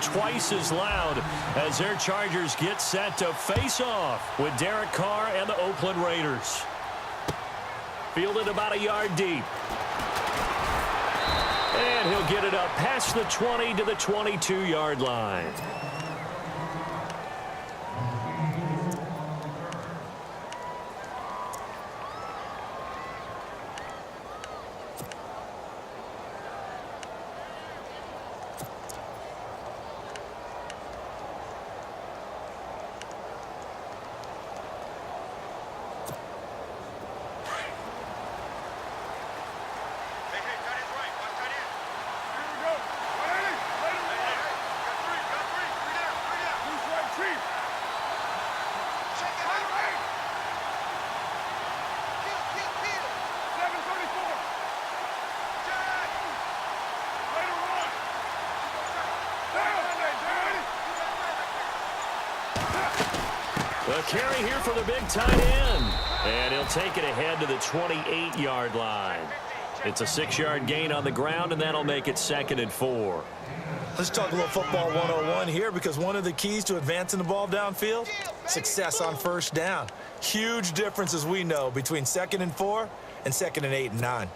twice as loud as their Chargers get set to face off with Derek Carr and the Oakland Raiders. Fielded about a yard deep. And he'll get it up past the 20 to the 22-yard line. The carry here for the big tight end. And he'll take it ahead to the 28-yard line. It's a 6-yard gain on the ground, and that'll make it 2nd and 4. Let's talk a little football 101 here, because one of the keys to advancing the ball downfield, success on first down. Huge difference, as we know, between 2nd and 4 and 2nd and 8 and 9.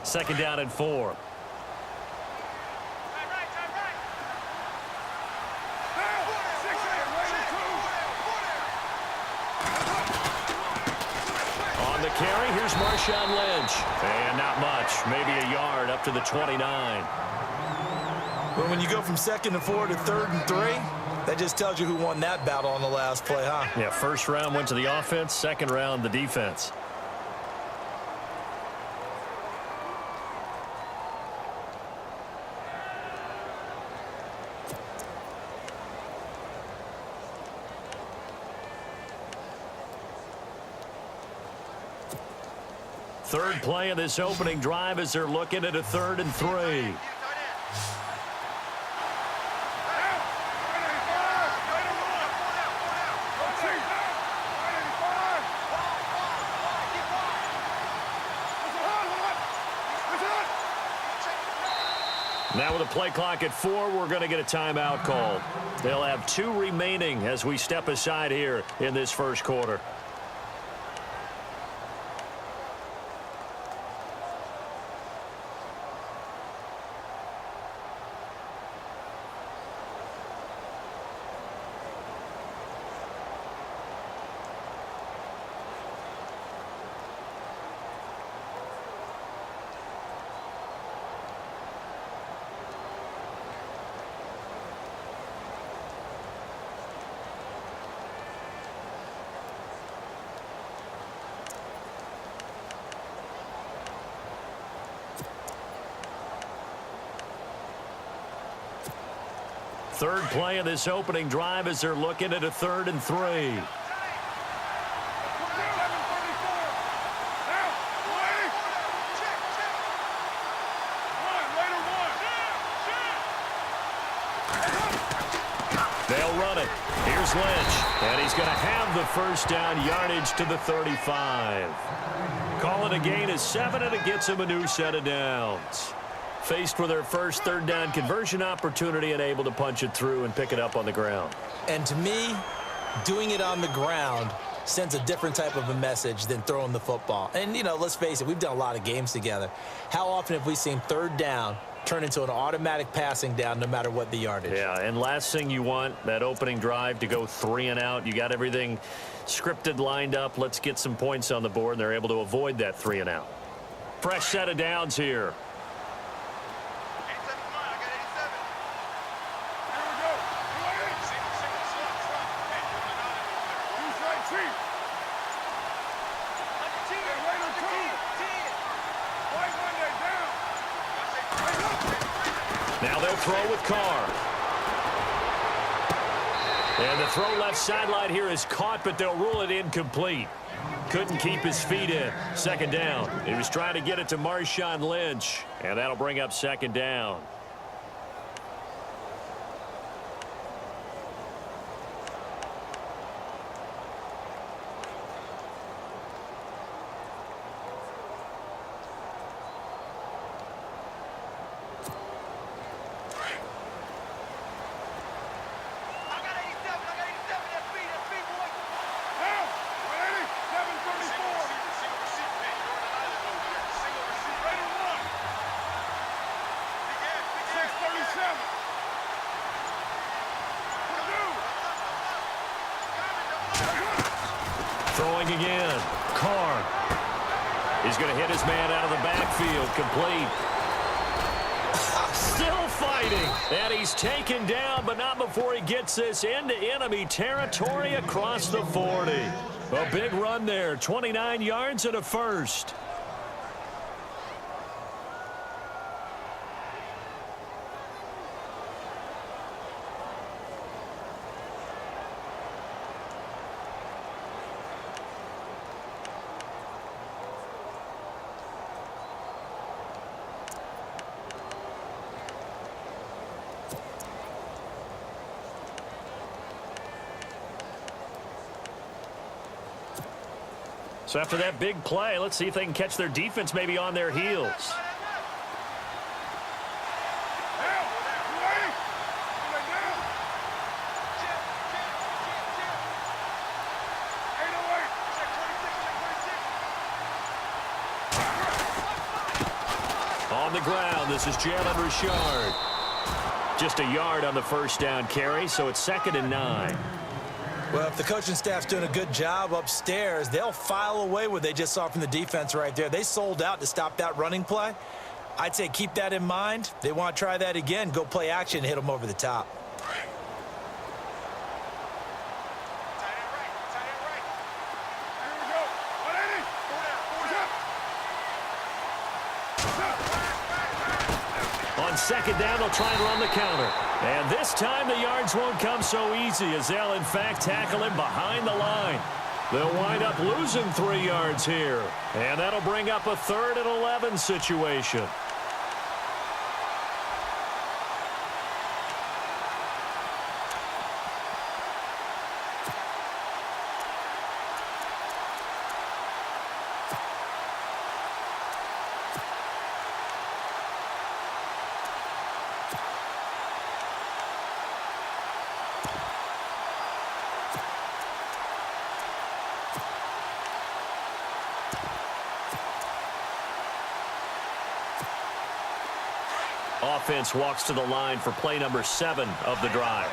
Second down and 4. On the carry, here's Marshawn Lynch. And not much, maybe a yard up to the 29. Well, when you go from 2nd and 4 to 3rd and 3, that just tells you who won that battle on the last play, huh? Yeah, first round went to the offense, second round the defense. Third play of this opening drive as they're looking at a 3rd and 3. Now with a play clock at 4, we're going to get a timeout called. They'll have 2 remaining as we step aside here in this first quarter. Third play of this opening drive as they're looking at a 3rd and 3. They'll run it. Here's Lynch. And he's going to have the first down yardage to the 35. Calling a gain of 7, and it gets him a new set of downs. Faced with their first 3rd down conversion opportunity and able to punch it through and pick it up on the ground. And to me, doing it on the ground sends a different type of a message than throwing the football. And, you know, let's face it, we've done a lot of games together. How often have we seen 3rd down turn into an automatic passing down no matter what the yardage? Yeah, and last thing you want, that opening drive to go 3 and out. You got everything scripted, lined up. Let's get some points on the board, and they're able to avoid that 3 and out. Fresh set of downs here. Now they'll throw with Carr. And the throw left sideline here is caught, but they'll rule it incomplete. Couldn't keep his feet in. 2nd down. He was trying to get it to Marshawn Lynch, and that'll bring up 2nd down. Throwing again. Carr. He's going to hit his man out of the backfield. Complete. Still fighting. And he's taken down, but not before he gets this into enemy territory across the 40. A big run there. 29 yards and a first. So after that big play, let's see if they can catch their defense maybe on their heels. On the ground, this is Jalen Richard. Just a yard on the first down carry, so it's 2nd and 9. Well, if the coaching staff's doing a good job upstairs, they'll file away what they just saw from the defense right there. They sold out to stop that running play. I'd say keep that in mind. They want to try that again. Go play action and hit them over the top. On 2nd down, they'll try and run the counter. And this time the yards won't come so easy as they'll, in fact, tackle him behind the line. They'll wind up losing 3 yards here. And that'll bring up a 3rd and 11 situation. Offense walks to the line for play number 7 of the drive.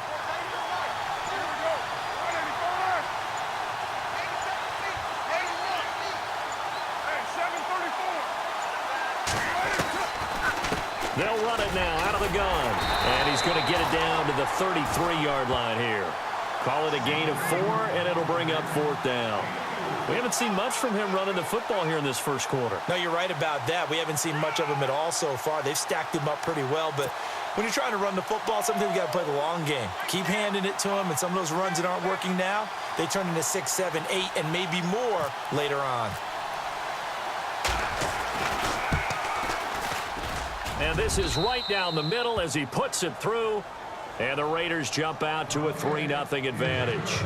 They'll run it now out of the gun. And he's going to get it down to the 33-yard line here. Call it a gain of 4, and it'll bring up 4th down. We haven't seen much from him running the football here in this first quarter. No, you're right about that. We haven't seen much of him at all so far. They've stacked him up pretty well, but when you're trying to run the football, sometimes you got to play the long game. Keep handing it to him, and some of those runs that aren't working now, they turn into 6, 7, 8, and maybe more later on. And this is right down the middle as he puts it through, and the Raiders jump out to a 3-0 advantage.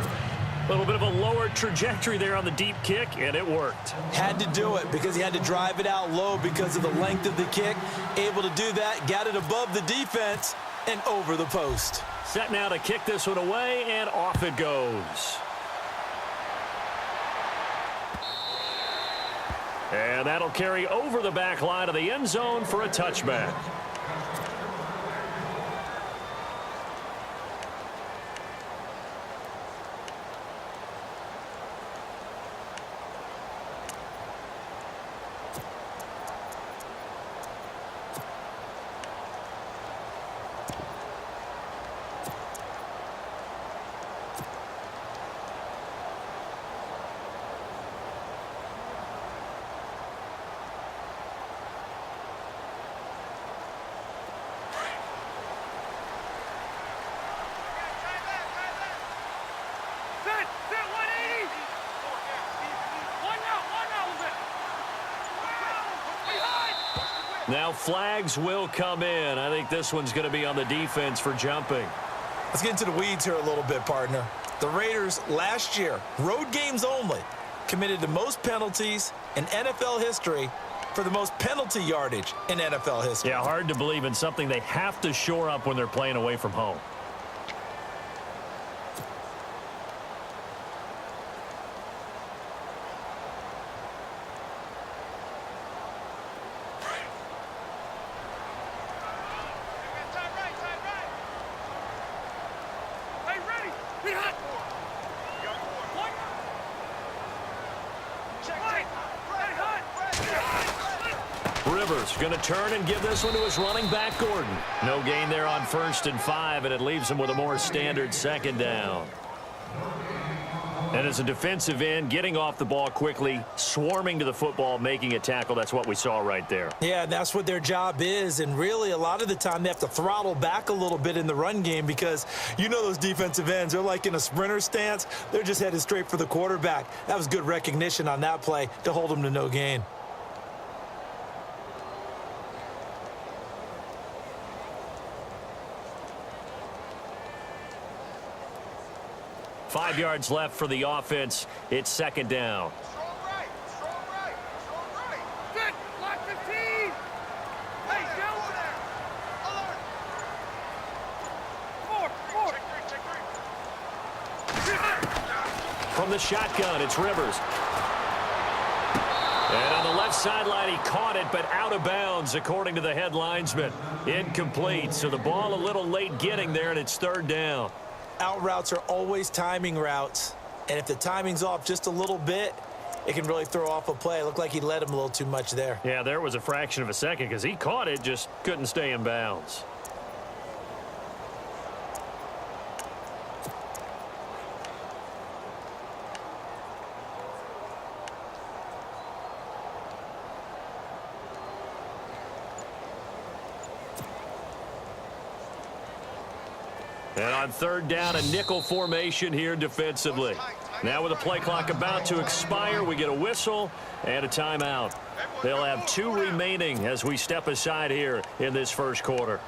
A little bit of a lower trajectory there on the deep kick, and it worked. Had to do it because he had to drive it out low because of the length of the kick. Able to do that, got it above the defense, and over the post. Set now to kick this one away, and off it goes. And that'll carry over the back line of the end zone for a touchback. Now flags will come in. I think this one's going to be on the defense for jumping. Let's get into the weeds here a little bit, partner. The Raiders last year, road games only, committed the most penalties in NFL history for the most penalty yardage in NFL history. Yeah, hard to believe in something they have to shore up when they're playing away from home. Rivers going to turn and give this one to his running back, Gordon. No gain there on 1st and 5, and it leaves him with a more standard 2nd down. And as a defensive end, getting off the ball quickly, swarming to the football, making a tackle, that's what we saw right there. Yeah, that's what their job is. And really, a lot of the time, they have to throttle back a little bit in the run game because you know those defensive ends, they're like in a sprinter stance. They're just headed straight for the quarterback. That was good recognition on that play to hold them to no gain. 5 yards left for the offense. It's 2nd down. Strong right, strong right, strong right. Good, block 15. Hey, down there. Alert. 4. From the shotgun, it's Rivers. And on the left sideline, he caught it, but out of bounds, according to the head linesman. Incomplete, so the ball a little late getting there, and it's 3rd down. Out routes are always timing routes, and if the timing's off just a little bit, it can really throw off a play. It looked like he led him a little too much there. Yeah, there was a fraction of a second because he caught it, just couldn't stay in bounds. And on 3rd down, a nickel formation here defensively. Now with the play clock about to expire, we get a whistle and a timeout. They'll have 2 remaining as we step aside here in this 1st quarter.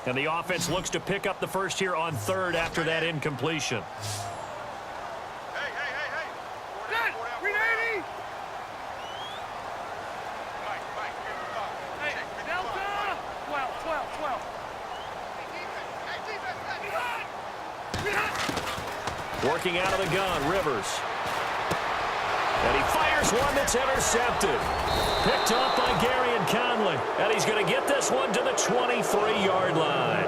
And the offense looks to pick up the first here on 3rd after that incompletion. Hey. Good. 380. Mike, here we go. Hey, Delta. 12. Hey, defense. Working out of the gun, Rivers. And he fires one that's intercepted. Picked off by Gary and Conley. And he's going to get this one to the 23-yard line.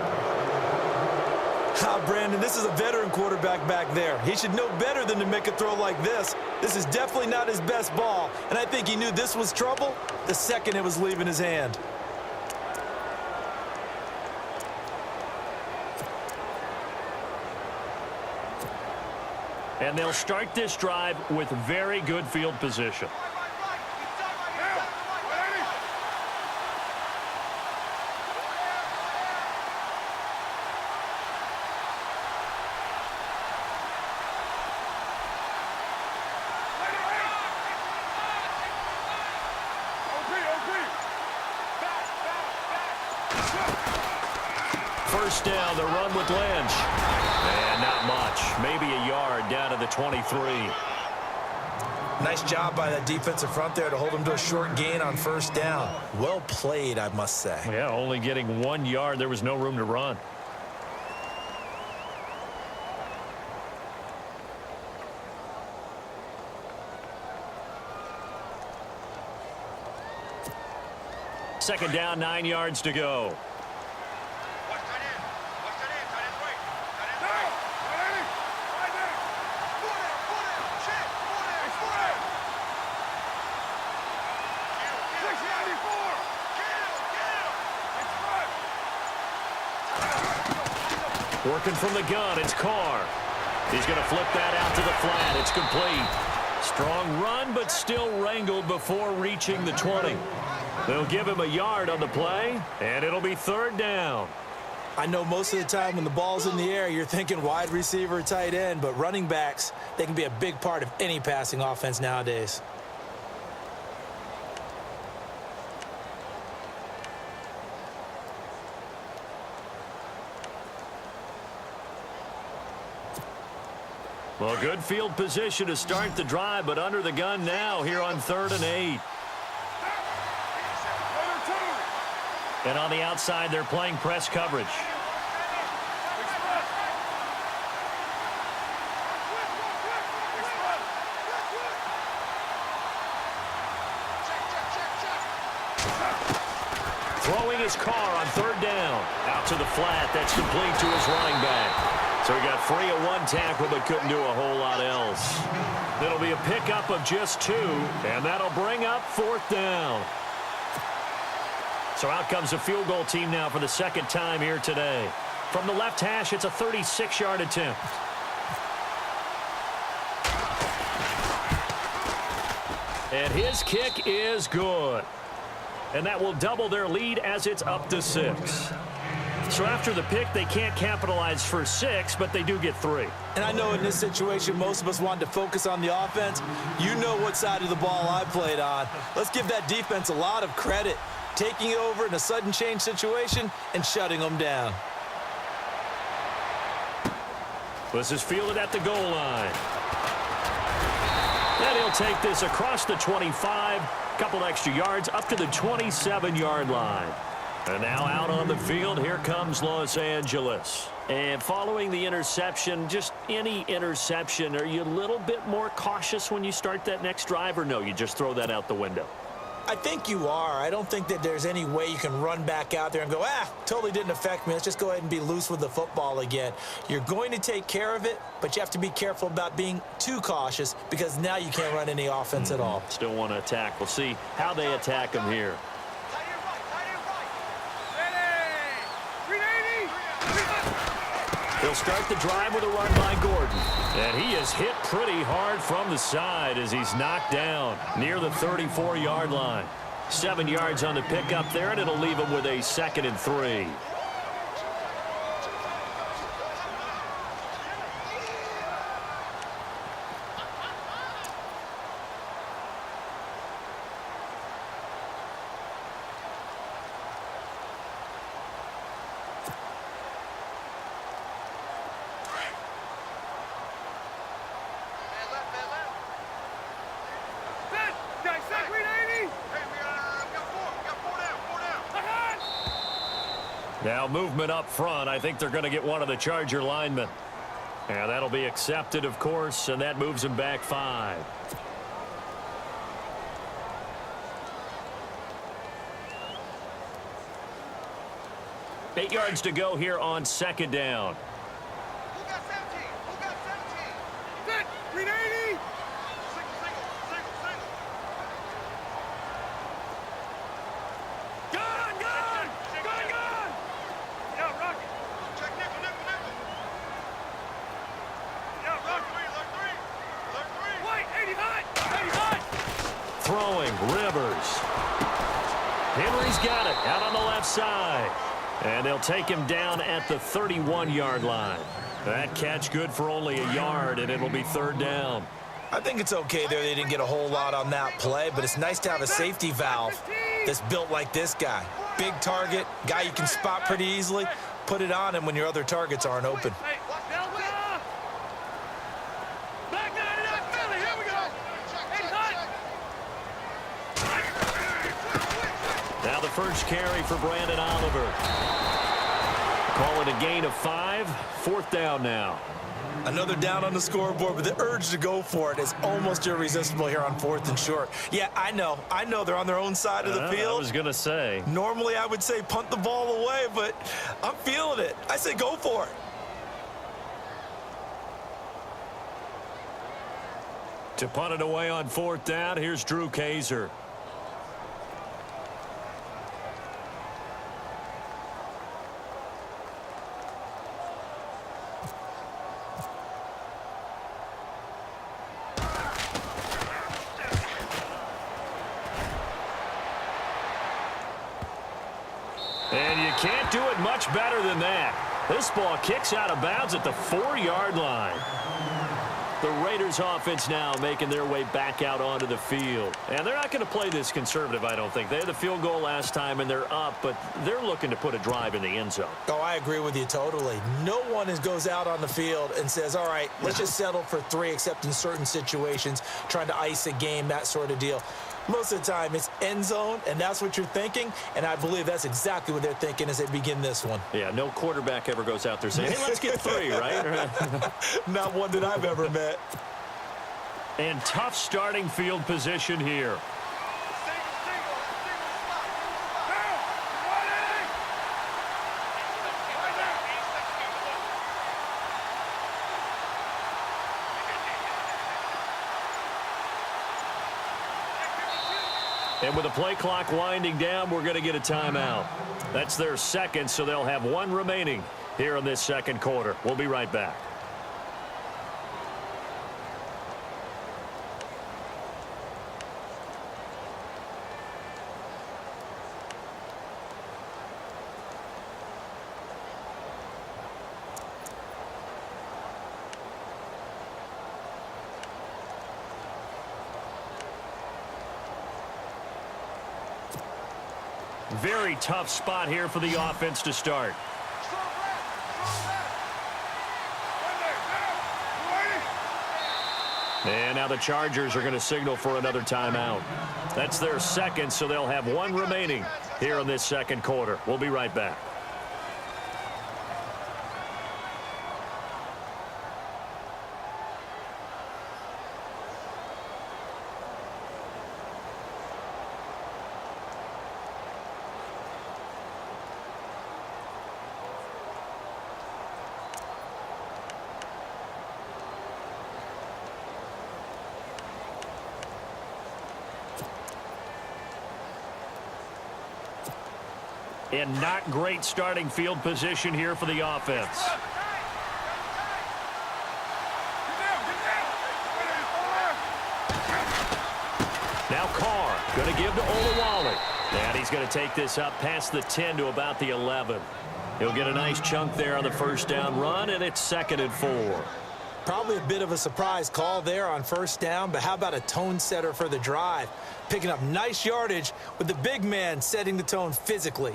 Brandon, this is a veteran quarterback back there. He should know better than to make a throw like this. This is definitely not his best ball, and I think he knew this was trouble the second it was leaving his hand. And they'll start this drive with very good field position. First down, the run with Lynch. And not much. Maybe a yard down to the 23. Nice job by that defensive front there to hold him to a short gain on 1st down. Well played, I must say. Yeah, only getting 1 yard. There was no room to run. Second down, 9 yards to go. Working from the gun, it's Carr. He's going to flip that out to the flat. It's complete. Strong run, but still wrangled before reaching the 20. They'll give him a yard on the play, and it'll be 3rd down. I know most of the time when the ball's in the air, you're thinking wide receiver, tight end, but running backs, they can be a big part of any passing offense nowadays. Well, good field position to start the drive, but under the gun now here on 3rd and 8. And on the outside, they're playing press coverage. Throwing his car on third down. Out to the flat. That's complete to his running back. So he got free of one tackle but couldn't do a whole lot else. It'll be a pickup of just 2, and that'll bring up fourth down. So out comes the field goal team now for the second time here today. From the left hash, it's a 36-yard attempt. And his kick is good. And that will double their lead as it's up to 6. So after the pick, they can't capitalize for 6, but they do get 3. And I know in this situation, most of us wanted to focus on the offense. You know what side of the ball I played on. Let's give that defense a lot of credit, taking over in a sudden change situation and shutting them down. This is fielded at the goal line. And he'll take this across the 25, couple extra yards up to the 27-yard line. And now out on the field, here comes Los Angeles. And following the interception, just any interception, are you a little bit more cautious when you start that next drive, or no, you just throw that out the window? I think you are. I don't think that there's any way you can run back out there and go, totally didn't affect me. Let's just go ahead and be loose with the football again. You're going to take care of it, but you have to be careful about being too cautious because now you can't run any offense at all. Still want to attack. We'll see how they attack him here. He'll start the drive with a run by Gordon. And he is hit pretty hard from the side as he's knocked down near the 34-yard line. 7 yards on the pickup there, and it'll leave him with a 2nd and 3. Now movement up front. I think they're going to get one of the Charger linemen. And that'll be accepted, of course, and that moves him back 5. Eight yards to go here on 2nd down. Who got 17? Who got 17? Good. 380. Single. Gun. Yeah, Rocky. Check nickel. Yeah, Rocky. Alert 3. White, 80 high. Throwing, Rivers. Henry's got it out on the left side. And they'll take him down at the 31-yard line. That catch good for only a yard, and it'll be 3rd down. I think it's okay there. They didn't get a whole lot on that play, but it's nice to have a safety valve that's built like this guy. Big target, guy you can spot pretty easily. Put it on him when your other targets aren't open. Hey, Delta. Back down it up, Philly. Here we go. Now the first carry for Brandon Oliver. Call it a gain of 5. 4th down now. Another down on the scoreboard, but the urge to go for it is almost irresistible here on 4th and short. Yeah, I know they're on their own side of the field. I was going to say. Normally I would say punt the ball away, but I'm feeling it. I say go for it. To punt it away on 4th down, here's Drew Kaiser. And you can't do it much better than that. This ball kicks out of bounds at the 4-yard line. The Raiders offense now making their way back out onto the field. And they're not going to play this conservative, I don't think. They had the field goal last time, and they're up, but they're looking to put a drive in the end zone. Oh, I agree with you totally. No one goes out on the field and says, all right, let's just settle for 3, except in certain situations, trying to ice a game, that sort of deal. Most of the time, it's end zone, and that's what you're thinking, and I believe that's exactly what they're thinking as they begin this one. Yeah, no quarterback ever goes out there saying, hey, let's get 3, right? Not one that I've ever met. And tough starting field position here. Single. And with the play clock winding down, we're going to get a timeout. That's their second, so they'll have one remaining here in this second quarter. We'll be right back. Very tough spot here for the offense to start. And now the Chargers are going to signal for another timeout. That's their second, so they'll have one remaining here in this second quarter. We'll be right back. And not great starting field position here for the offense. Now Carr going to give to Olawale. And he's going to take this up past the 10 to about the 11. He'll get a nice chunk there on the first down run, and it's 2nd and 4. Probably a bit of a surprise call there on first down, but how about a tone setter for the drive? Picking up nice yardage with the big man setting the tone physically.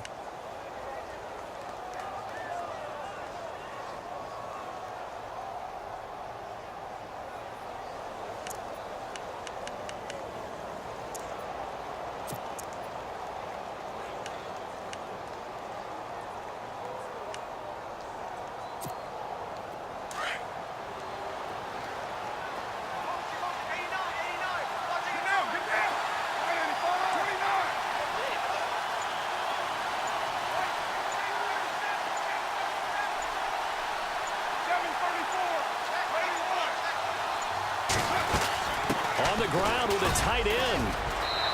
On the ground with a tight end.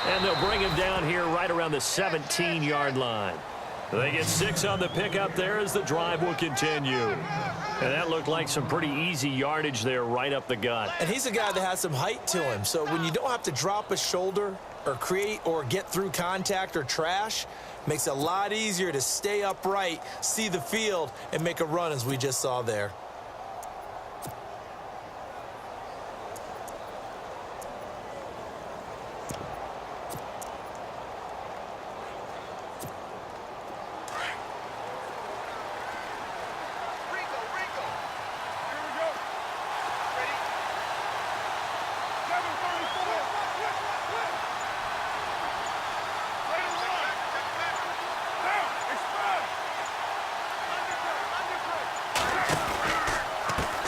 And they'll bring him down here right around the 17-yard line. They get 6 on the pickup there as the drive will continue. And that looked like some pretty easy yardage there right up the gut. And he's a guy that has some height to him. So when you don't have to drop a shoulder or create or get through contact or trash, makes it a lot easier to stay upright, see the field, and make a run as we just saw there.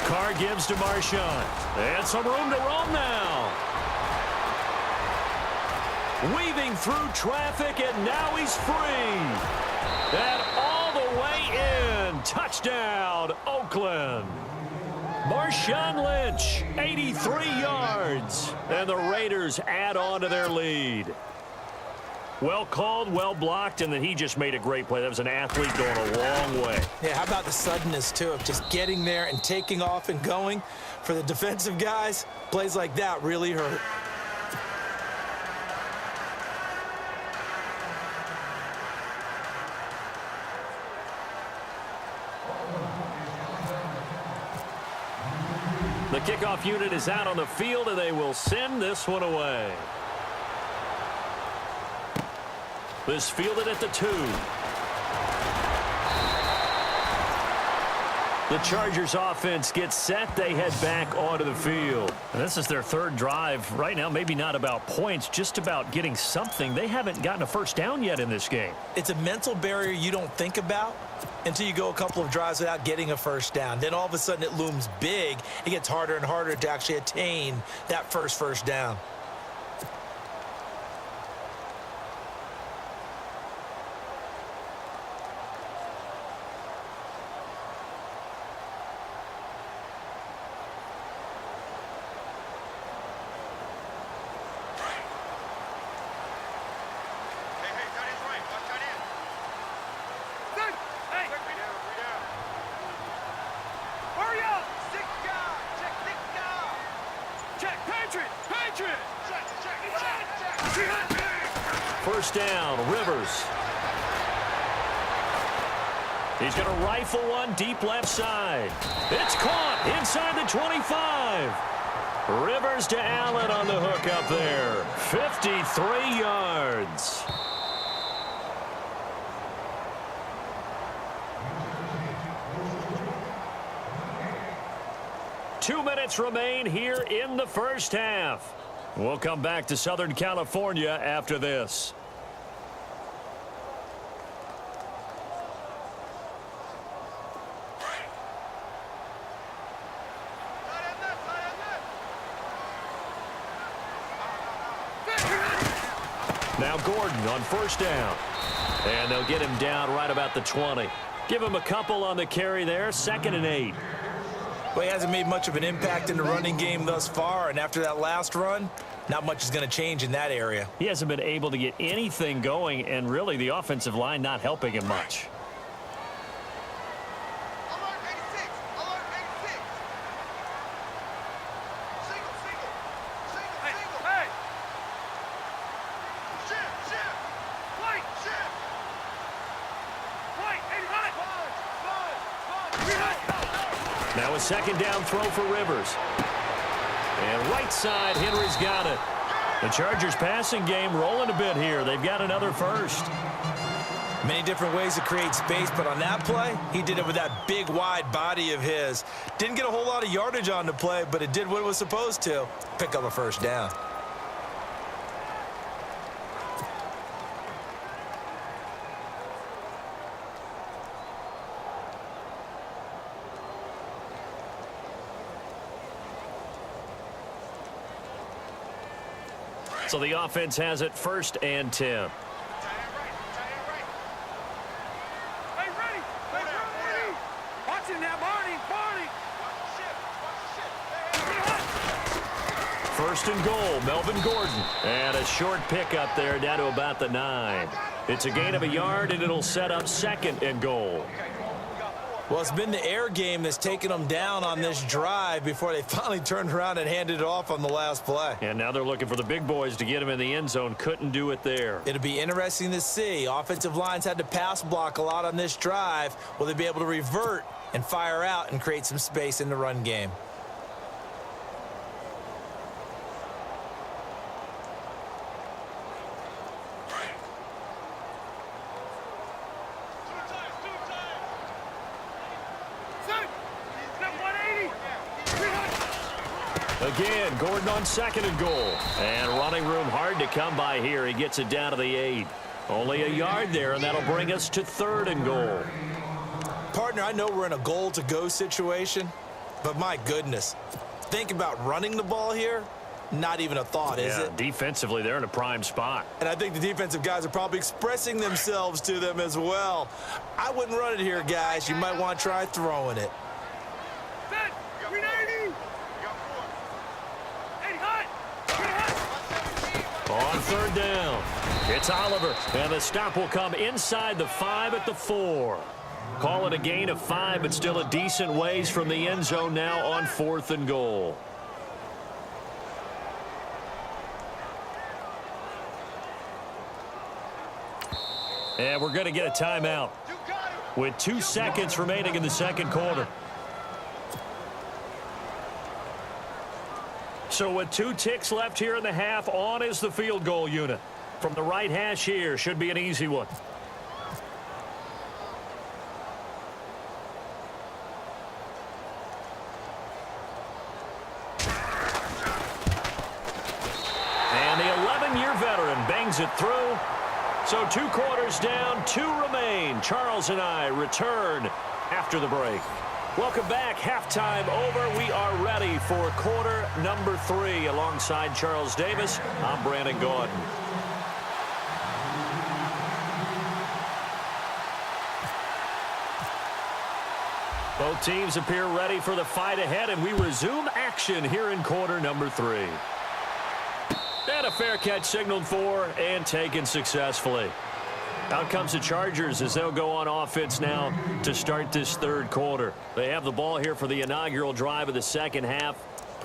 Carr gives to Marshawn. And some room to roam now. Weaving through traffic, and now he's free. And all the way in. Touchdown, Oakland. Marshawn Lynch, 83 yards. And the Raiders add on to their lead. Well called, well blocked, and then he just made a great play. That was an athlete going a long way. Yeah, how about the suddenness, too, of just getting there and taking off and going? For the defensive guys, plays like that really hurt. The kickoff unit is out on the field, and they will send this one away. This fielded at the 2. The Chargers offense gets set. They head back onto the field. And this is their third drive. Right now, maybe not about points, just about getting something. They haven't gotten a first down yet in this game. It's a mental barrier you don't think about until you go a couple of drives without getting a first down. Then all of a sudden it looms big. It gets harder and harder to actually attain that first down. First down, Rivers. He's going to rifle one deep left side. It's caught inside the 25. Rivers to Allen on the hook up there. 53 yards. Two minutes remain here in the first half. We'll come back to Southern California after this. Now Gordon on first down. And they'll get him down right about the 20. Give him a couple on the carry there. 2nd and 8. Well, he hasn't made much of an impact in the running game thus far, and after that last run, not much is going to change in that area. He hasn't been able to get anything going, and really the offensive line not helping him much. Alert 86! Alert 86! Single, single! Single, single! Hey! Shift, shift! White, shift! White, 85! Now a 2nd down throw for Rivers. And right side, Henry's got it. The Chargers passing game rolling a bit here. They've got another first. Many different ways to create space, but on that play, he did it with that big, wide body of his. Didn't get a whole lot of yardage on the play, but it did what it was supposed to. Pick up a first down. So the offense has it 1st and 10. Hey, ready! Hey, ready! Watching that, Barney! Barney! 1st and goal, Melvin Gordon. And a short pickup there down to about the 9. It's a gain of a yard, and it'll set up 2nd and goal. Well, it's been the air game that's taken them down on this drive before they finally turned around and handed it off on the last play. And now they're looking for the big boys to get him in the end zone. Couldn't do it there. It'll be interesting to see. Offensive lines had to pass block a lot on this drive. Will they be able to revert and fire out and create some space in the run game? Again, Gordon on 2nd and goal. And running room hard to come by here. He gets it down to the 8. Only a yard there, and that'll bring us to 3rd and goal. Partner, I know we're in a goal-to-go situation, but my goodness, think about running the ball here. Not even a thought, is it? Defensively, they're in a prime spot. And I think the defensive guys are probably expressing themselves to them as well. I wouldn't run it here, guys. You might want to try throwing it. Set! 390! On 3rd down, it's Oliver, and the stop will come inside the 5 at the 4. Call it a gain of 5, but still a decent ways from the end zone now on 4th and goal. And we're going to get a timeout with 2 seconds remaining in the 2nd quarter. So with 2 ticks left here in the half, on is the field goal unit. From the right hash here, should be an easy one. And the 11-year veteran bangs it through. So 2 quarters down, 2 remain. Charles and I return after the break. Welcome back. Halftime over. We are ready for quarter number 3. Alongside Charles Davis, I'm Brandon Gordon. Both teams appear ready for the fight ahead, and we resume action here in quarter number 3. And a fair catch signaled for and taken successfully. Out comes the Chargers as they'll go on offense now to start this 3rd quarter. They have the ball here for the inaugural drive of the 2nd half.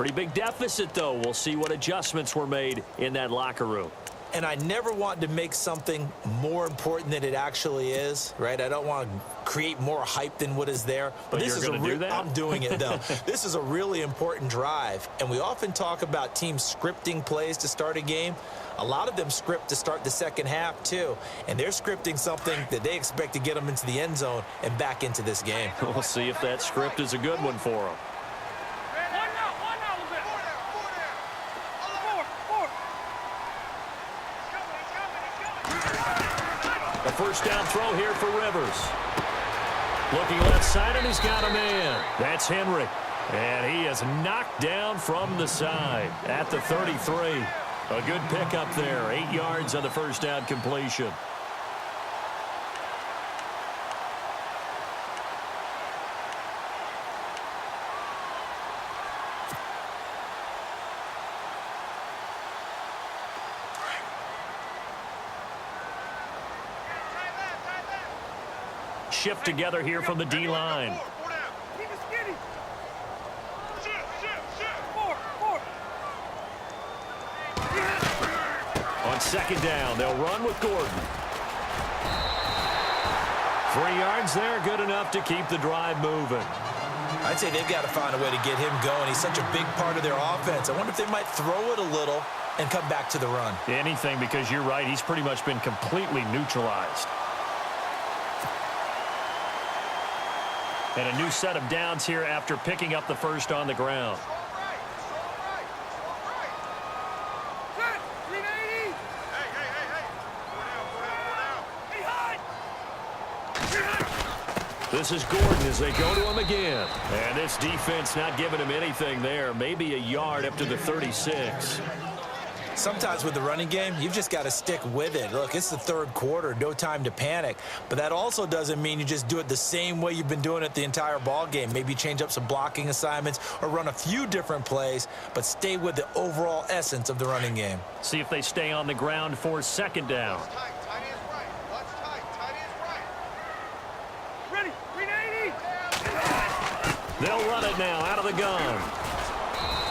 Pretty big deficit, though. We'll see what adjustments were made in that locker room. And I never want to make something more important than it actually is, right? I don't want to create more hype than what is there. But you're going to do that? I'm doing it, though. This is a really important drive, and we often talk about teams scripting plays to start a game. A lot of them script to start the second half, too, and they're scripting something that they expect to get them into the end zone and back into this game. We'll see if that script is a good one for them. A first down throw here for Rivers. Looking left side, and he's got a man. That's Henry. And he is knocked down from the side at the 33. A good pickup there. 8 yards on the first down completion. Shift together here from the D-line. On second down, they'll run with Gordon. 3 yards there, good enough to keep the drive moving. I'd say they've got to find a way to get him going. He's such a big part of their offense. I wonder if they might throw it a little and come back to the run. Anything, because you're right, he's pretty much been completely neutralized. And a new set of downs here after picking up the first on the ground. This is Gordon as they go to him again. And this defense not giving him anything there. Maybe a yard up to the 36. Sometimes with the running game, you've just got to stick with it. Look, it's the third quarter, no time to panic. But that also doesn't mean you just do it the same way you've been doing it the entire ball game. Maybe change up some blocking assignments or run a few different plays, but stay with the overall essence of the running game. See if they stay on the ground for second down. They'll run it now out of the gun.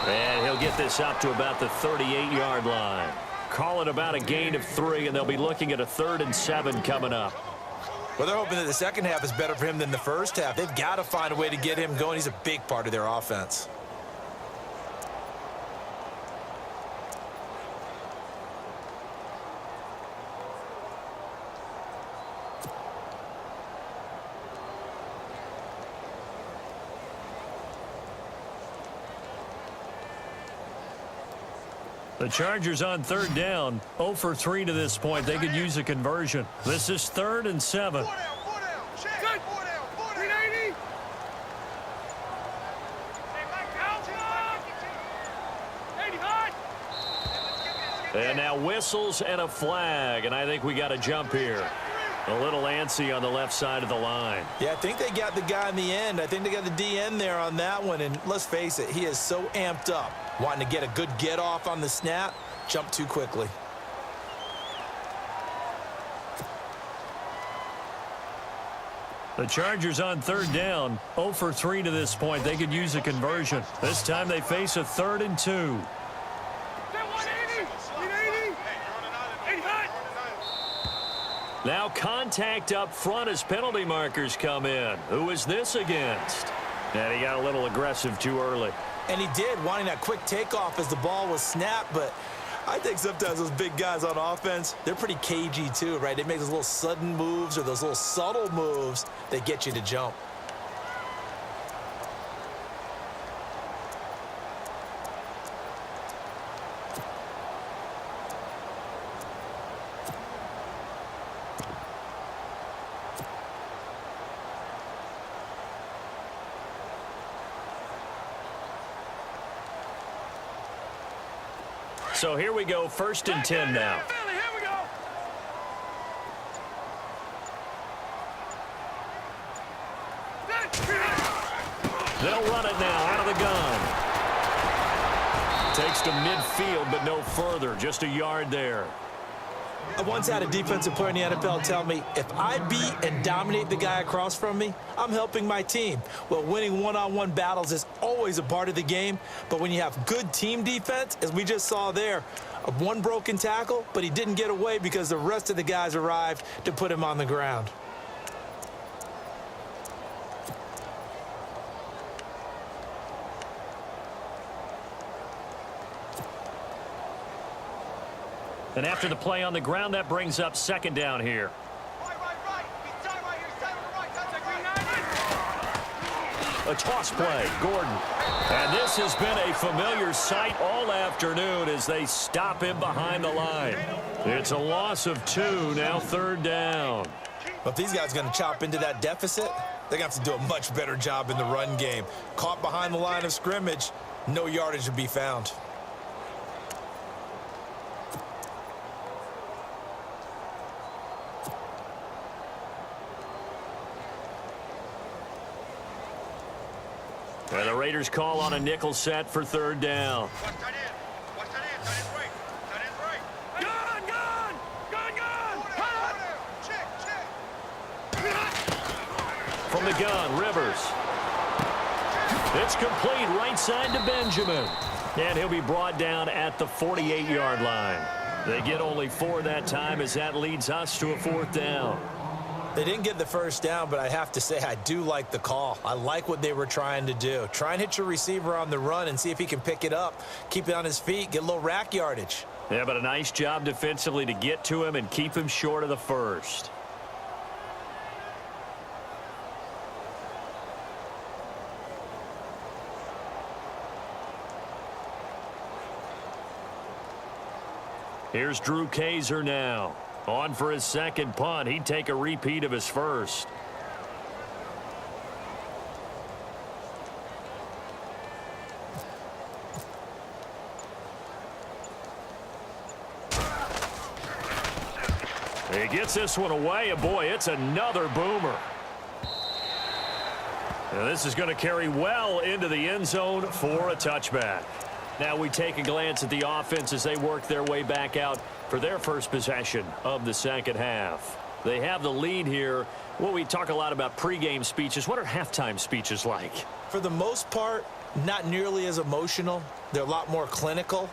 And he'll get this up to about the 38-yard line. Call it about a gain of 3, and they'll be looking at a 3rd and 7 coming up. Well, they're hoping that the second half is better for him than the first half. They've got to find a way to get him going. He's a big part of their offense. The Chargers on third down, 0 for 3 to this point. They could use a conversion. This is 3rd and 7. And now whistles and a flag, and I think we got a jump here. A little antsy on the left side of the line. Yeah, I think they got the guy in the end. I think they got the DN there on that one, and let's face it, he is so amped up, wanting to get a good get off on the snap, jump too quickly. The Chargers on third down, 0 for 3 to this point. They could use a conversion. This time they face a 3rd and 2. Now contact up front as penalty markers come in. Who is this against? And he got a little aggressive too early. And he did, wanting that quick takeoff as the ball was snapped, but I think sometimes those big guys on offense, they're pretty cagey too, right? They make those little sudden moves or those little subtle moves that get you to jump. So here we go, 1st and 10 now. They'll run it now out of the gun. Takes to midfield, but no further, just a yard there. I once had a defensive player in the NFL tell me, if I beat and dominate the guy across from me, I'm helping my team. Well, winning one-on-one battles is always a part of the game, but when you have good team defense, as we just saw there, one broken tackle, but he didn't get away because the rest of the guys arrived to put him on the ground. And after the play on the ground, that brings up second down here. Right. He's tied right here. He's tied on the right. Take A toss play, Gordon. And this has been a familiar sight all afternoon as they stop him behind the line. It's a loss of 2, now third down. But if these guys are going to chop into that deficit, they're going to have to do a much better job in the run game. Caught behind the line of scrimmage, no yardage to be found. And the Raiders call on a nickel set for third down. Watch that in. Watch that in. That is right. That is right. Gun! Check. From the gun, Rivers. It's complete right side to Benjamin. And he'll be brought down at the 48-yard line. They get only 4 that time as that leads us to a fourth down. They didn't get the first down, but I have to say I do like the call. I like what they were trying to do. Try and hit your receiver on the run and see if he can pick it up, keep it on his feet, get a little rack yardage. Yeah, but a nice job defensively to get to him and keep him short of the first. Here's Drew Kaiser now. On for his second punt. He'd take a repeat of his first. He gets this one away, and boy, it's another boomer. Now this is going to carry well into the end zone for a touchback. Now we take a glance at the offense as they work their way back out for their first possession of the second half. They have the lead here. Well, we talk a lot about pregame speeches. What are halftime speeches like? For the most part, not nearly as emotional. They're a lot more clinical.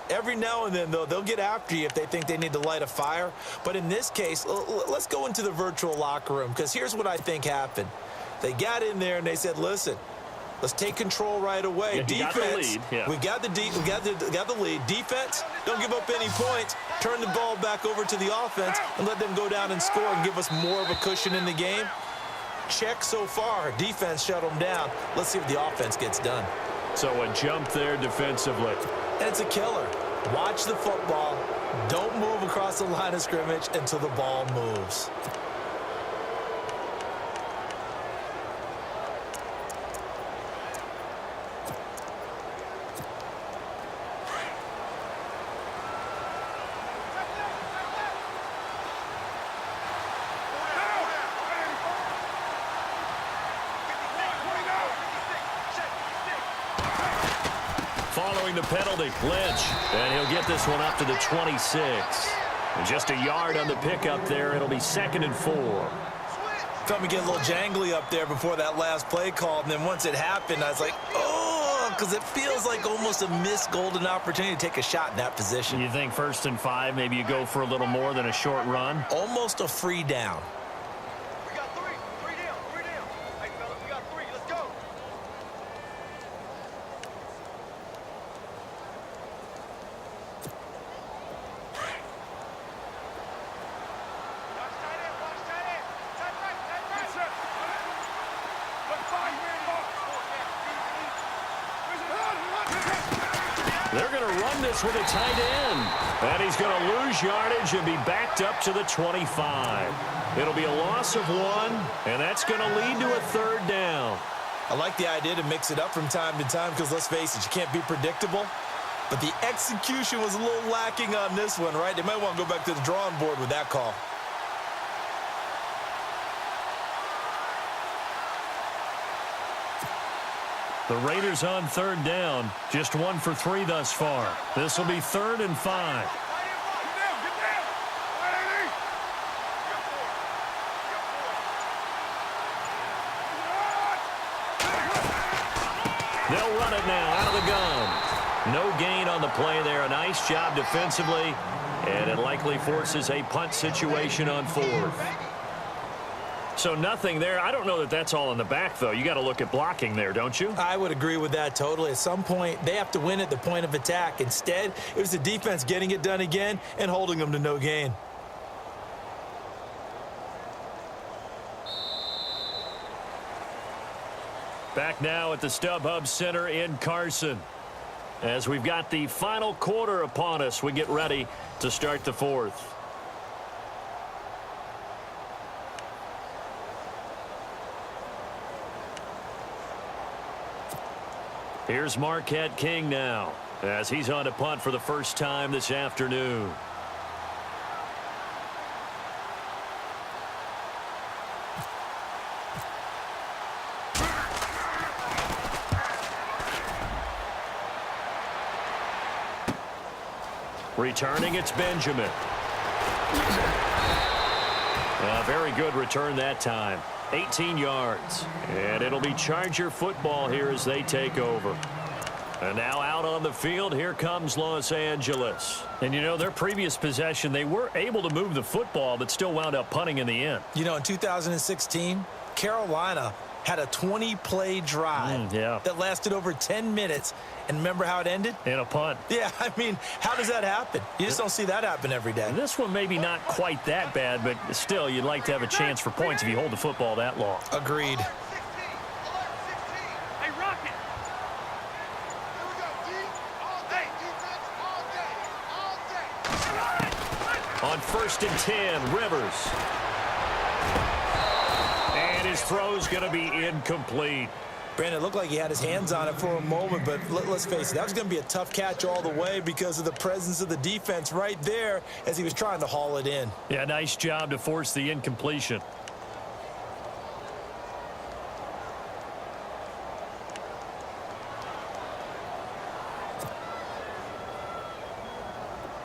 Every now and then, though, they'll get after you if they think they need to light a fire. But in this case, let's go into the virtual locker room, because here's what I think happened. They got in there and they said, listen, let's take control right away. Yeah, defense, got the lead. Yeah. we got the lead. Defense, don't give up any points. Turn the ball back over to the offense and let them go down and score and give us more of a cushion in the game. Check so far. Defense shut them down. Let's see what the offense gets done. So a jump there defensively. And it's a killer. Watch the football. Don't move across the line of scrimmage until the ball moves. Following the penalty, Lynch. And he'll get this one up to the 26. And just a yard on the pickup there. It'll be 2nd and 4. Felt me get a little jangly up there before that last play call. And then once it happened, I was like, oh, because it feels like almost a missed golden opportunity to take a shot in that position. You think 1st and 5, maybe you go for a little more than a short run? Almost a free down. We got three. Three down. Hey, fellas, we got 3. Let's go. Watch that in. Tight right. Yes, sir. Look, 5 man ball. They're going to run this with a tight end. And he's going to lose yardage and be backed up to the 25. It'll be a loss of 1, and that's going to lead to a 3rd down. I like the idea to mix it up from time to time because, let's face it, you can't be predictable. But the execution was a little lacking on this one, right? They might want to go back to the drawing board with that call. The Raiders on 3rd down, just 1 for 3 thus far. This will be 3rd and 5. They'll run it now out of the gun. No gain on the play there. A nice job defensively, and it likely forces a punt situation on fourth. So nothing there. I don't know that that's all in the back, though. You got to look at blocking there, don't you? I would agree with that totally. At some point, they have to win at the point of attack. Instead, it was the defense getting it done again and holding them to no gain. Back now at the StubHub Center in Carson. As we've got the final quarter upon us, we get ready to start the fourth. Here's Marquette King now, as he's on to punt for the first time this afternoon. Returning, it's Benjamin. A very good return that time. 18 yards. And it'll be Charger football here as they take over. And now out on the field, here comes Los Angeles. And, you know, their previous possession, they were able to move the football, but still wound up punting in the end. You know, in 2016, Carolina had a 20-play drive that lasted over 10 minutes. And remember how it ended? In a punt. Yeah, I mean, how does that happen? You just don't see that happen every day. And this one maybe not quite that bad, but still, you'd like to have a chance for points if you hold the football that long. Agreed. Hey, Rocket! Here we go, D. All day. Defense, all day. All day. On 1st and 10, Rivers. And his throw's going to be incomplete. Brandon, it looked like he had his hands on it for a moment, but let's face it, that was going to be a tough catch all the way because of the presence of the defense right there as he was trying to haul it in. Yeah, nice job to force the incompletion.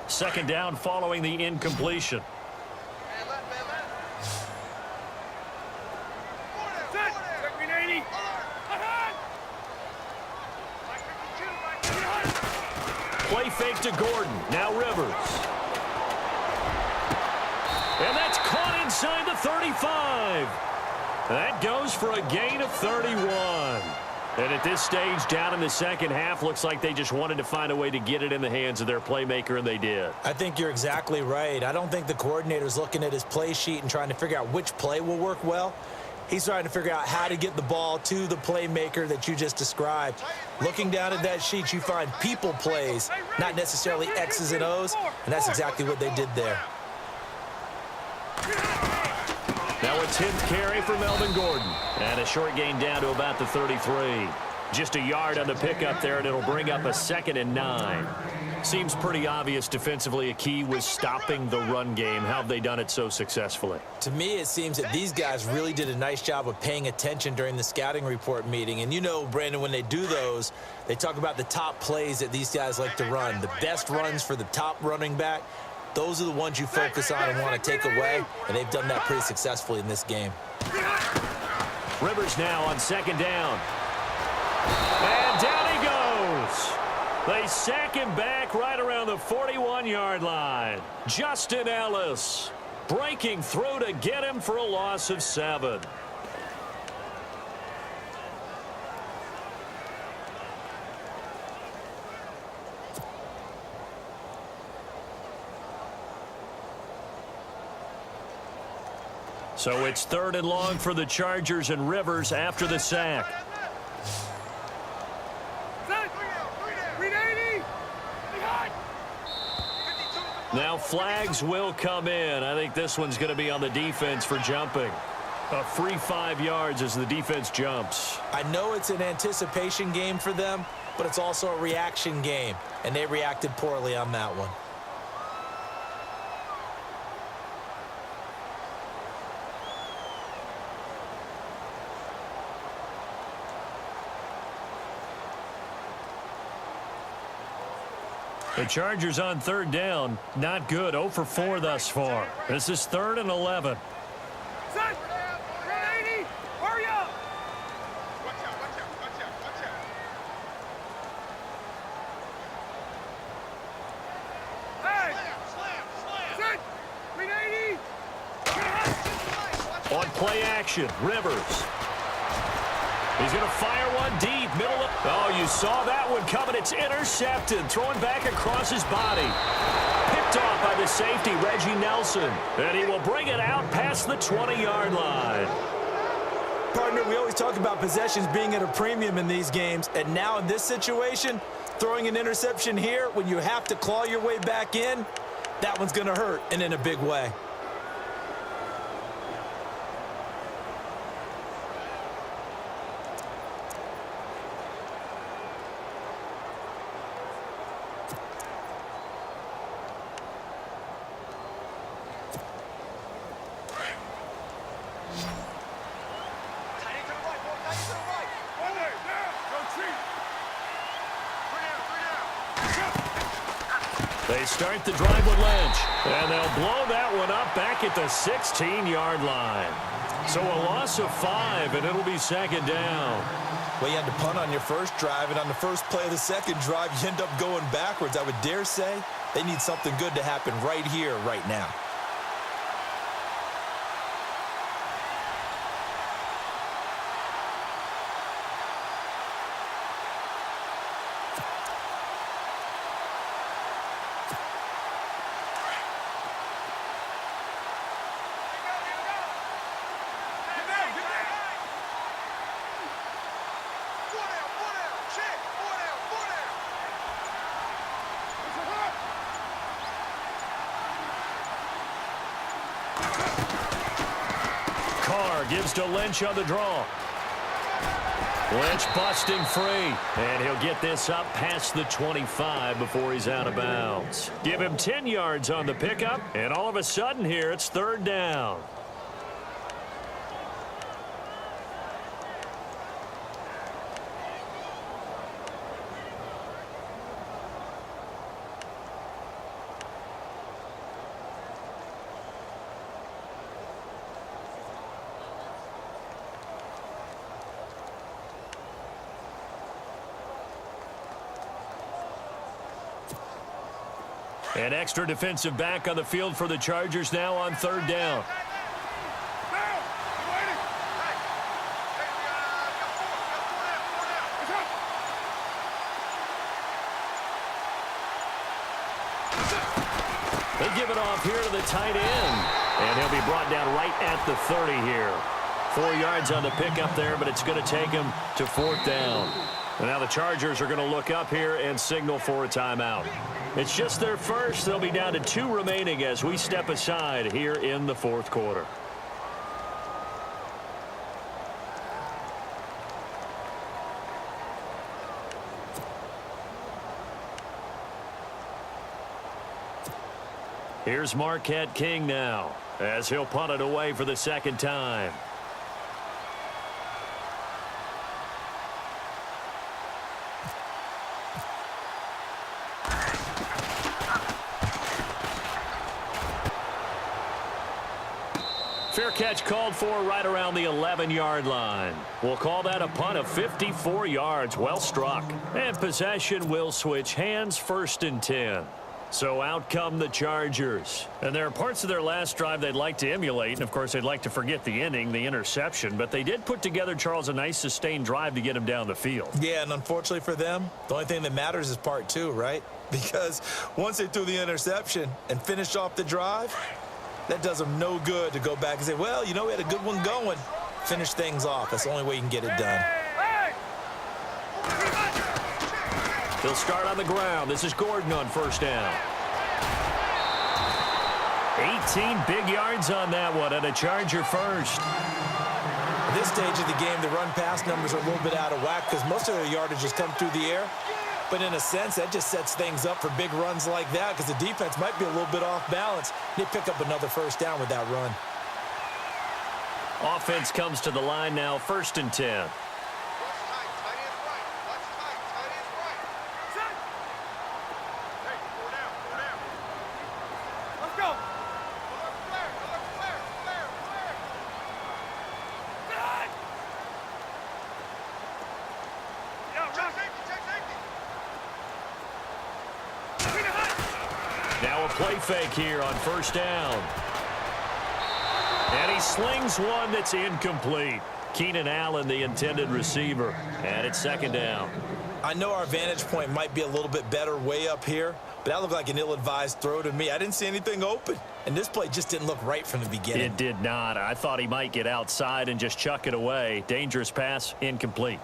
Second down following the incompletion. Play fake to Gordon. Now Rivers. And that's caught inside the 35. That goes for a gain of 31. And at this stage, down in the second half, looks like they just wanted to find a way to get it in the hands of their playmaker, and they did. I think you're exactly right. I don't think the coordinator's looking at his play sheet and trying to figure out which play will work well. He's trying to figure out how to get the ball to the playmaker that you just described. Looking down at that sheet, you find people plays, not necessarily X's and O's, and that's exactly what they did there. Now a 10th carry for Melvin Gordon. And a short gain down to about the 33. Just a yard on the pickup there, and it'll bring up a 2nd and 9. Seems pretty obvious defensively a key was stopping the run game. How have they done it so successfully? To me, it seems that these guys really did a nice job of paying attention during the scouting report meeting. And you know, Brandon, when they do those, they talk about the top plays that these guys like to run. The best runs for the top running back, those are the ones you focus on and want to take away. And they've done that pretty successfully in this game. Rivers now on 2nd down. And down he goes. They sack him back right around the 41-yard line. Justin Ellis breaking through to get him for a loss of 7. So it's 3rd and long for the Chargers, and Rivers after the sack. Now flags will come in. I think this one's going to be on the defense for jumping. A free 5 yards as the defense jumps. I know it's an anticipation game for them, but it's also a reaction game, and they reacted poorly on that one. The Chargers on 3rd down. Not good. 0 for 4 thus far. This is 3rd and 11. play action. Rivers. He's going to fire one deep. Middle of... Oh, you saw that one coming. It's intercepted. Throwing back across his body. Picked off by the safety, Reggie Nelson. And he will bring it out past the 20-yard line. Partner, we always talk about possessions being at a premium in these games. And now in this situation, throwing an interception here when you have to claw your way back in, that one's going to hurt, and in a big way. They start the drive with Lynch, and they'll blow that one up back at the 16-yard line. So a loss of 5, and it'll be second down. Well, you had to punt on your first drive, and on the first play of the second drive, you end up going backwards. I would dare say they need something good to happen right here, right now. Gives to Lynch on the draw. Lynch busting free, and he'll get this up past the 25 before he's out of bounds. Give him 10 yards on the pickup, and all of a sudden here it's third down. An extra defensive back on the field for the Chargers now on third down. They give it off here to the tight end. And he'll be brought down right at the 30 here. 4 yards on the pickup there, but it's going to take him to fourth down. And now the Chargers are going to look up here and signal for a timeout. It's just their first. They'll be down to 2 remaining as we step aside here in the fourth quarter. Here's Marquette King now as he'll punt it away for the second time. Fair catch called for right around the 11-yard line. We'll call that a punt of 54 yards. Well struck. And possession will switch hands, first and 10. So out come the Chargers. And there are parts of their last drive they'd like to emulate. And, of course, they'd like to forget the inning, the interception. But they did put together, Charles, a nice sustained drive to get him down the field. Yeah, and unfortunately for them, the only thing that matters is part 2, right? Because once they threw the interception and finished off the drive, that does them no good to go back and say, well, you know, we had a good one going. Finish things off. That's the only way you can get it done. He'll start on the ground. This is Gordon on first down. 18 big yards on that one, and a Charger first. At this stage of the game, the run-pass numbers are a little bit out of whack because most of their yardage has come through the air. But in a sense, that just sets things up for big runs like that because the defense might be a little bit off balance. They pick up another first down with that run. Offense comes to the line now, first and 10. Now a play fake here on first down. And he slings one that's incomplete. Keenan Allen, the intended receiver. And it's second down. I know our vantage point might be a little bit better way up here, but that looked like an ill-advised throw to me. I didn't see anything open, and this play just didn't look right from the beginning. It did not. I thought he might get outside and just chuck it away. Dangerous pass, incomplete.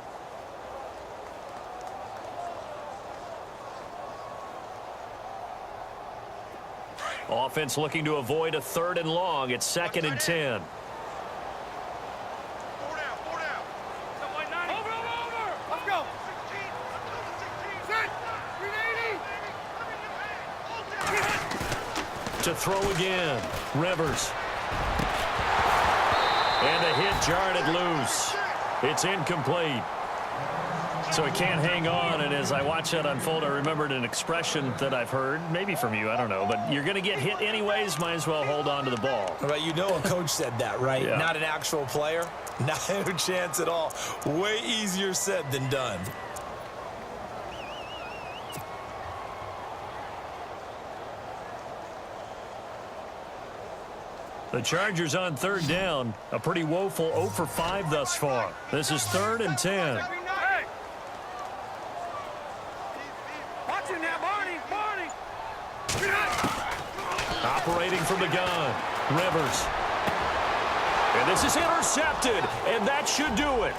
Offense looking to avoid a 3rd and long. It's 2nd and 10. 4 down, 4 down. Over. Let's go. 16. Set. 380. To throw again. Rivers. And the hit jarred it loose. It's incomplete. So he can't hang on, and as I watch that unfold, I remembered an expression that I've heard, maybe from you, I don't know, but you're going to get hit anyways, might as well hold on to the ball. Right, you know a coach said that, right? Yeah. Not an actual player. Not a chance at all. Way easier said than done. The Chargers on 3rd down. A pretty woeful 0 for 5 thus far. This is 3rd and 10. Hey. Watch it now, Barney. Operating from the gun. Rivers. And this is intercepted, and that should do it.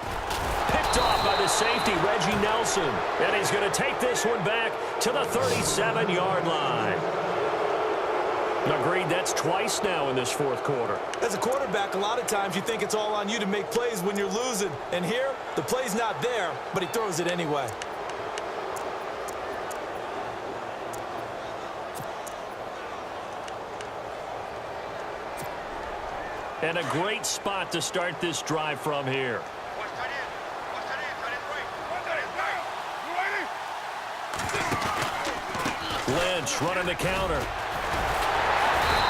Picked off by the safety, Reggie Nelson. And he's going to take this one back to the 37-yard line. Agreed, that's twice now in this 4th quarter. As a quarterback, a lot of times you think it's all on you to make plays when you're losing. And here, the play's not there, but he throws it anyway. And a great spot to start this drive from here. Watch tight end. You ready? Lynch running the counter.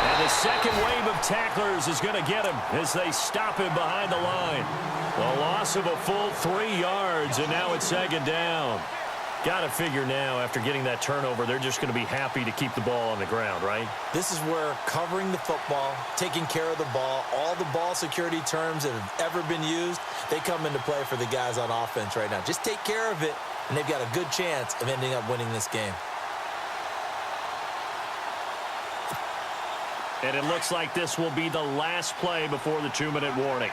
And the second wave of tacklers is going to get him as they stop him behind the line. A loss of a full 3 yards, and now it's 2nd down. Got to figure now, after getting that turnover, they're just going to be happy to keep the ball on the ground, right? This is where covering the football, taking care of the ball, all the ball security terms that have ever been used, they come into play for the guys on offense right now. Just take care of it, and they've got a good chance of ending up winning this game. And it looks like this will be the last play before the 2-minute warning.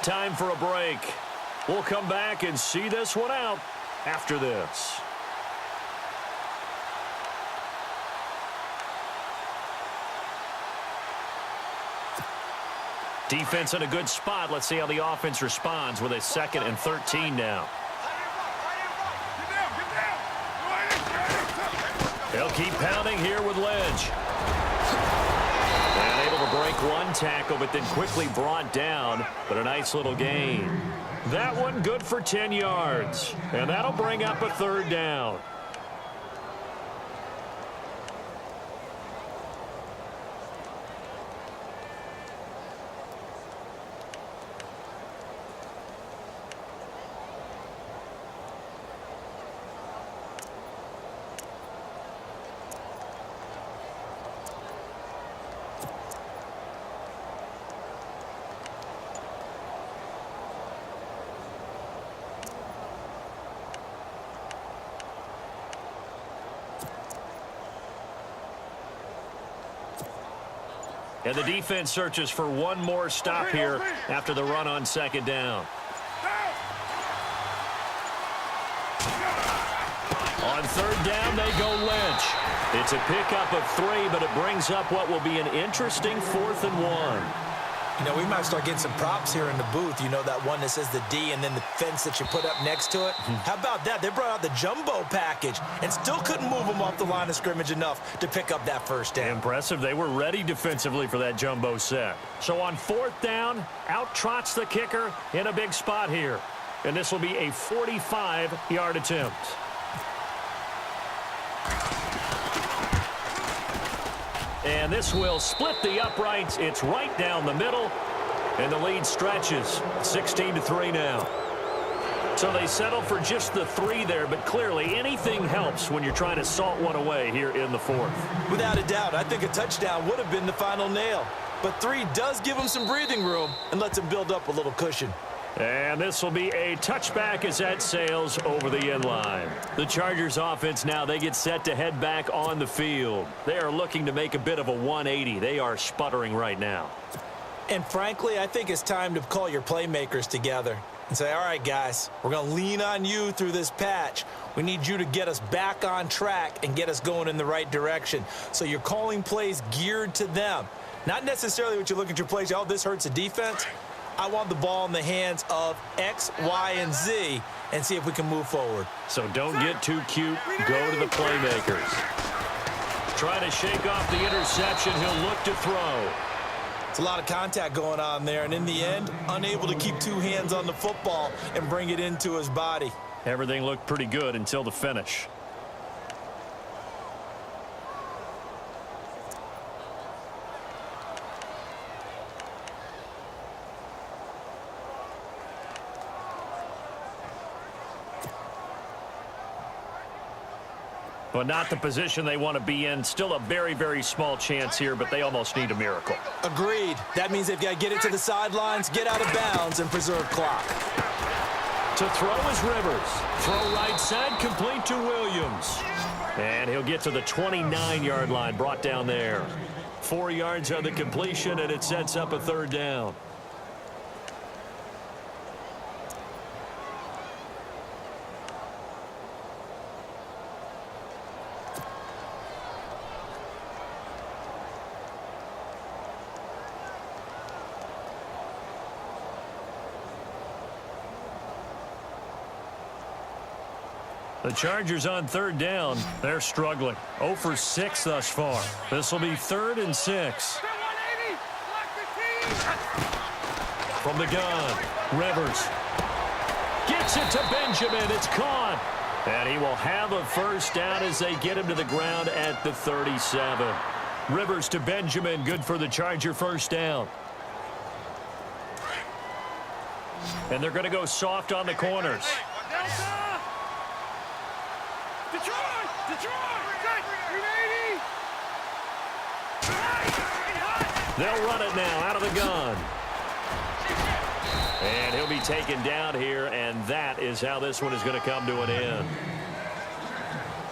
Time for a break. We'll come back and see this one out after this. Defense in a good spot. Let's see how the offense responds with a 2nd and 13 now. They'll keep pounding here with Lynch. And able to break one tackle, but then quickly brought down. But a nice little gain. That one good for 10 yards. And that'll bring up a 3rd down. And the defense searches for one more stop here after the run on 2nd down. On 3rd down, they go Lynch. It's a pickup of 3, but it brings up what will be an interesting 4th and 1. You know, we might start getting some props here in the booth. You know, that one that says the D and then the fence that you put up next to it. How about that? They brought out the jumbo package and still couldn't move them off the line of scrimmage enough to pick up that 1st down. Impressive. They were ready defensively for that jumbo set. So on 4th down, out trots the kicker in a big spot here. And this will be a 45-yard attempt. And this will split the uprights. It's right down the middle. And the lead stretches. 16-3 now. So they settle for just the 3 there, but clearly anything helps when you're trying to salt one away here in the 4th. Without a doubt, I think a touchdown would have been the final nail. But 3 does give them some breathing room and lets them build up a little cushion. And this will be a touchback as that sails over the end line. The Chargers offense now, they get set to head back on the field. They are looking to make a bit of a 180. They are sputtering right now. And frankly, I think it's time to call your playmakers together and say, all right, guys, we're going to lean on you through this patch. We need you to get us back on track and get us going in the right direction. So you're calling plays geared to them. Not necessarily what you look at your plays, oh, this hurts the defense. I want the ball in the hands of X, Y, and Z and see if we can move forward. So don't get too cute. Go to the playmakers. Trying to shake off the interception. He'll look to throw. It's a lot of contact going on there, and in the end, unable to keep 2 hands on the football and bring it into his body. Everything looked pretty good until the finish. But not the position they want to be in. Still a very, very small chance here, but they almost need a miracle. Agreed. That means they've got to get it to the sidelines, get out of bounds, and preserve clock. To throw is Rivers. Throw right side, complete to Williams. And he'll get to the 29-yard line, brought down there. 4 yards on the completion, and it sets up a 3rd down. The Chargers on 3rd down. They're struggling. 0 for 6 thus far. This will be 3rd and 6. From the gun, Rivers gets it to Benjamin. It's caught. And he will have a 1st down as they get him to the ground at the 37. Rivers to Benjamin. Good for the Charger 1st down. And they're going to go soft on the corners. They'll run it now out of the gun. And he'll be taken down here, and that is how this one is going to come to an end.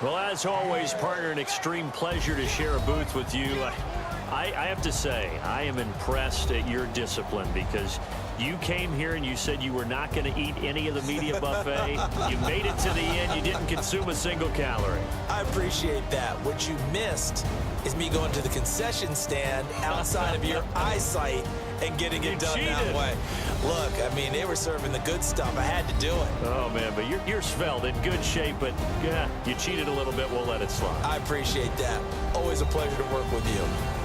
Well, as always, partner, an extreme pleasure to share a booth with you. I have to say, I am impressed at your discipline because you came here and you said you were not going to eat any of the media buffet. You made it to the end. You didn't consume a single calorie. I appreciate that. What you missed is me going to the concession stand outside of your eyesight and getting it done that way. Look, I mean, they were serving the good stuff. I had to do it. Oh, man, but you're svelte, in good shape, but yeah, you cheated a little bit. We'll let it slide. I appreciate that. Always a pleasure to work with you.